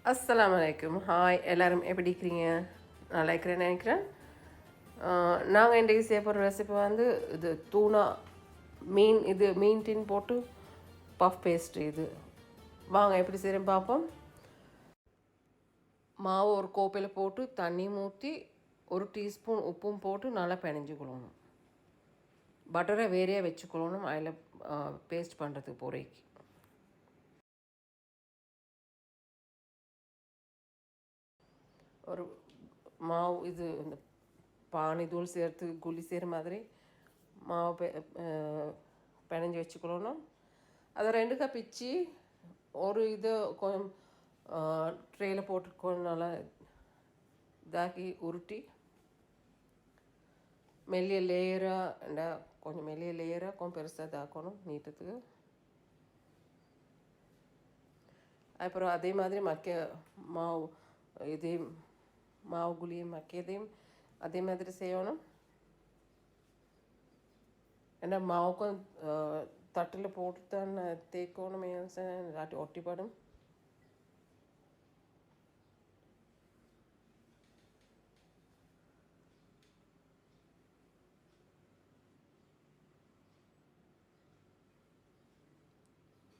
அஸ்ஸலாமு அலைக்கும். ஹாய், எல்லாரும் எப்படி இருக்கிறீங்க? நல்லா இருக்கிறேன்னு நினைக்கிறேன். நாங்கள் இன்றைக்கி செய்ய போகிற ரெசிபி வந்து இது தூணா மீன் டின் போட்டு பஃப் பேஸ்ட்ரி. இது வாங்க எப்படி செய்கிறேன்னு பார்ப்போம். மாவு ஒரு கோப்பையில் போட்டு தண்ணி ஊற்றி 1 டீஸ்பூன் உப்பும் போட்டு நல்லா பிணைஞ்சிக்கொள்ளணும். பட்டரை வேறையாக வச்சுக்கொள்ளணும் அதில் பேஸ்ட் பண்ணுறதுக்கு பொறைக்கு. ஒரு மாவு இது இந்த பானி தூள் சேர்த்து குழி செய்கிற மாதிரி மாவு பிணைஞ்சி வச்சுக்கணும். அதை 2 கப் பிச்சு ஒரு இது கொஞ்சம் ட்ரேயில் போட்டு கொஞ்சம் நல்லா இதாக்கி உருட்டி மெல்லிய லேயராக கொஞ்சம் மெல்லிய லேயராக கொஞ்சம் பெருசாக இதாக்கணும் நீட்டத்துக்கு. அப்புறம் அதே மாதிரி மாவு இதையும் மாவு குழியும் மக்கியதையும் அதே மாதிரி செய்யணும். ஏன்னா மாவுக்கும் தட்டில் போட்டு தான் தேய்க்கணும், இல்லாட்டி ஒட்டிப்படும்.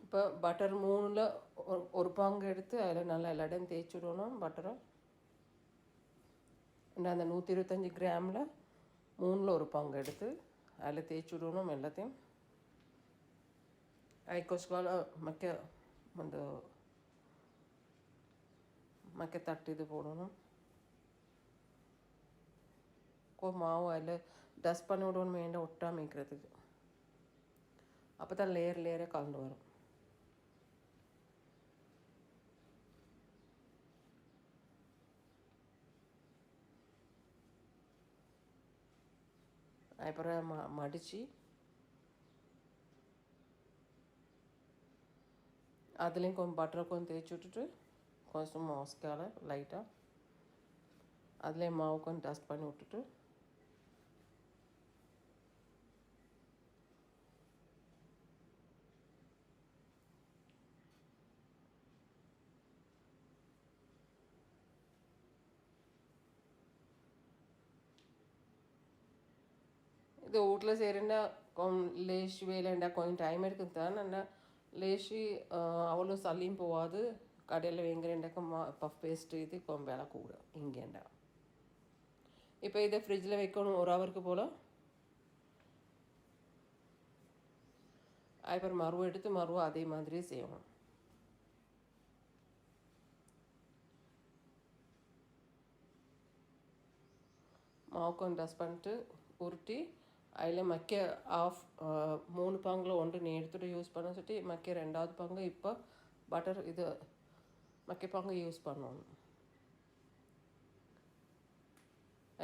இப்போ பட்டர் 3ல் ஒரு பங்கு எடுத்து அதில் நல்லா எல்லா இடம் தேய்ச்சி விடணும். பட்டரை அந்த 125 கிராமில் 3ல் ஒரு பங்கு எடுத்து அதில் தேய்ச்சி விடணும் எல்லாத்தையும். அதுக்கோஸ்கால மக்க தட்டு இது போடணும். மாவு அதில் டஸ்ட் பண்ணி விடணும் வேண்டாம் ஒட்டாமல் இருக்கிறதுக்கு. அப்போ தான் லேயராக கலந்து வரும். அப்புறம் மடித்து அதுலேயும் கொஞ்சம் பட்டரை கொஞ்சம் தேய்ச்சி விட்டுட்டு கொஞ்சம் மாஸ்கால லைட்டாக அதுலேயும் மாவு கொஞ்சம் டஸ்ட் பண்ணி விட்டுட்டு இது வீட்டில் செய்கிறேன்னா லேசி வேலைண்டா கொஞ்சம் டைம் எடுக்கும் தான். ஆனால் லேசி அவ்வளோ சளியும் போகாது. கடையில் வாங்குறேன்டாக்கா பஃப் பேஸ்ட்டு இது கொஞ்சம் விலை கூட இங்கேண்டா. இப்போ இதை ஃப்ரிட்ஜில் வைக்கணும் 1 ஹவருக்கு போல். அப்புறம் மறுவை எடுத்து மறுவை அதே மாதிரியே செய்யணும். மாவு கொஞ்சம் டஸ்ட் பண்ணிட்டு உருட்டி அதில் மக்க 3 பங்கில் 1 நீ எடுத்துகிட்டு யூஸ் பண்ண சொல்லி மக்க 2வது பங்கு இப்போ பட்டர் இது மக்க பங்கு யூஸ் பண்ணணும்.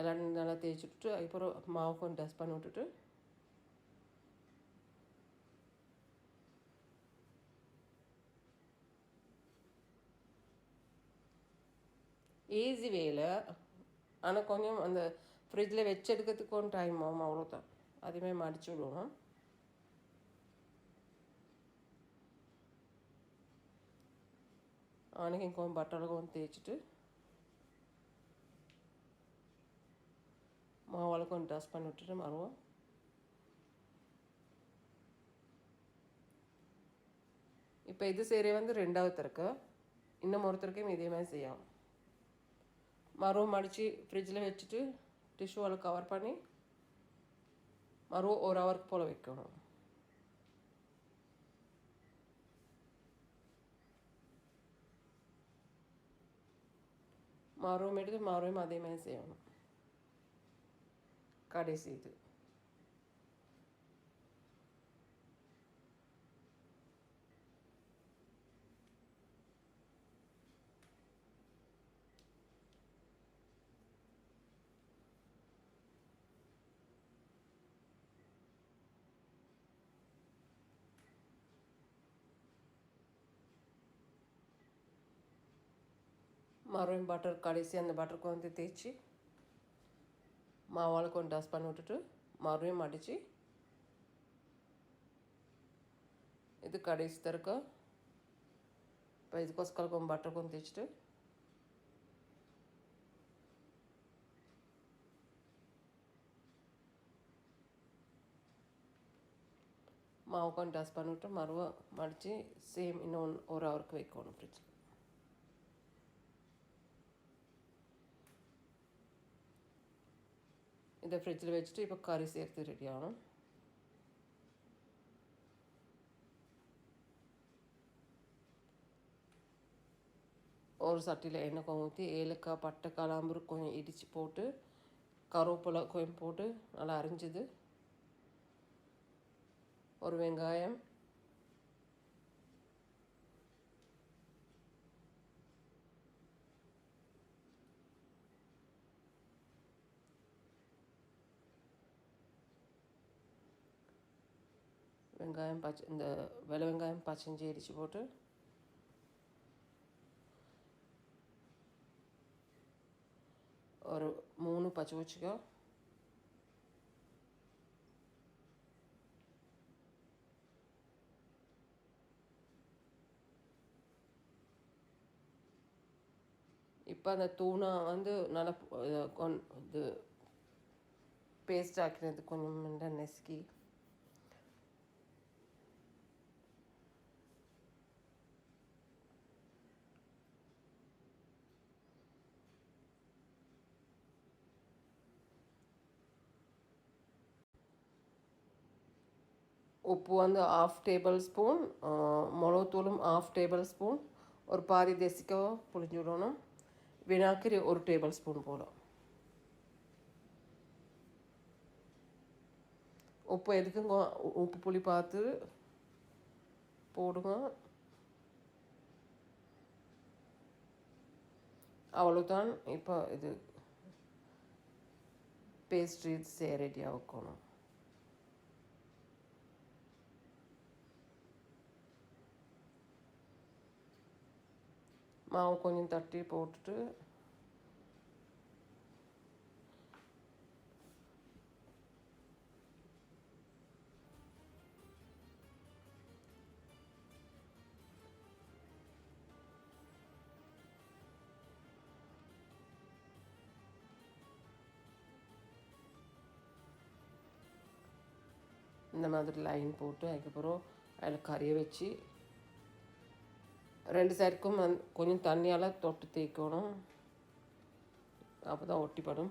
எல்லாம் நல்லா தேய்ச்சி விட்டுட்டு அதுக்கப்புறம் மாவு கொஞ்சம் டஸ்ட் பண்ணி விட்டுட்டு ஈஸி வேலை. ஆனால் கொஞ்சம் அந்த ஃப்ரிட்ஜில் வச்சு எடுக்கிறதுக்கு கொஞ்சம் டைம் ஆகும், அவ்வளோதான். அதுமாதிரி மடித்து விடுவோம். அன்றைக்கி கொஞ்சம் பட்டரை கொஞ்சம் தேய்ச்சிட்டு மாவால் கொஞ்சம் டஸ்ட் பண்ணி விட்டுட்டு மறுவோம். இப்போ இது செய்கிற வந்து 2வது தடவை. இன்னும் ஒருத்தருக்கையும் இதே மாதிரி செய்யலாம். மறுவும் மடித்து ஃப்ரிட்ஜில் வச்சுட்டு டிஷ்யூவால் கவர் பண்ணி மறுவும் 1 ஹவருக்கு போல் வைக்கணும். மறுவும் எடுத்து மறுவும் அதே மாதிரி செய்யணும். கடைசி இது மறுபடியும் பட்டர் கடைசி அந்த பட்டருக்கு வந்து தேய்ச்சி மாவால் கொஞ்சம் டஸ்ட் பண்ணி விட்டுட்டு மறுபடியும் மடித்து இது கடைசி தருக்க இப்போ இதுக்கோஸ்கரம் கொஞ்சம் பட்டர் கொஞ்சம் தேய்ச்சிட்டு மாவு கொஞ்சம் டஸ்ட் பண்ணிவிட்டு மறுவ மடித்து சேம் இன்னும் 1 ஹவருக்கு வைக்கணும் ஃப்ரிட்ஜில். இதை ஃப்ரிட்ஜில் வச்சுட்டு இப்போ கறி சேர்த்து ரெடி ஆகணும். ஒரு சட்டியில் எண்ணெய் கொஞ்சம் ஊற்றி ஏலக்காய் பட்டை கிராம்பு கொஞ்சம் இடித்து போட்டு கருவேப்பிலை கொஞ்சம் போட்டு நல்லா அரிஞ்சது, ஒரு வெங்காயம், இந்த வெள்ளை வெங்காயம் பச்சைஞ்சி அடித்து போட்டு ஒரு 3 பச்சை மிளகாய், இப்போ அந்த தூணா வந்து நல்லா இது பேஸ்ட் ஆக்கினது கொஞ்சம் நெசுக்கி உப்பு வந்து 1/2 டேபிள் ஸ்பூன், மிளகுத்தூளும் 1/2 டேபிள் ஸ்பூன், ஒரு பாதி தேசிக்காவை புளிஞ்சு விடணும், வினாக்கிரி 1 டேபிள் ஸ்பூன் போடும். உப்பு எதுக்குங்க உப்பு புளி பார்த்து போடுங்க. அவ்வளோதான். இப்போ இது பேஸ்ட்ரி ரெடியாக வைக்கணும். மாவு கொஞ்சம் தட்டி போட்டுட்டு இந்த மாதிரி லைன் போட்டு அதுக்கப்புறம் அதில் கறியை வச்சு 2 சைடுக்கும் கொஞ்சம் தண்ணியால் தொட்டு தேய்க்கணும், அப்போ தான் ஒட்டிப்படும்.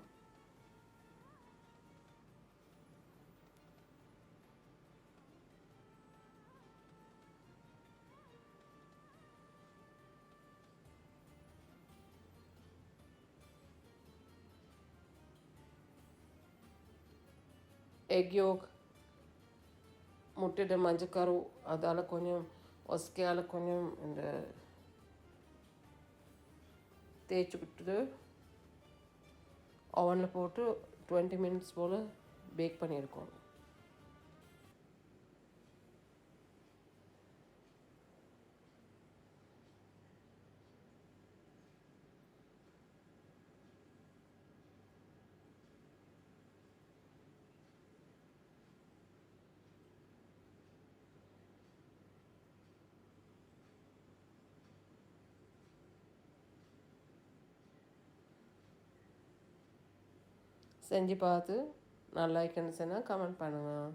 எக் யோக், முட்டையோட மஞ்சக்கரு அதால் கொஞ்சம் ஒஸ்கையால் கொஞ்சம் இந்த தேய்ச்சிக்கிட்டு ஓவனில் போட்டு 20 மினிட்ஸ் போல் பேக் பண்ணியிருக்கோம். செஞ்சு பார்த்து நல்லா இருக்குன்னு கமெண்ட் பண்ணுங்கள்.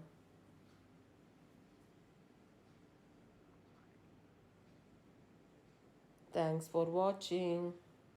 தேங்க்ஸ் ஃபார் வாட்சிங்.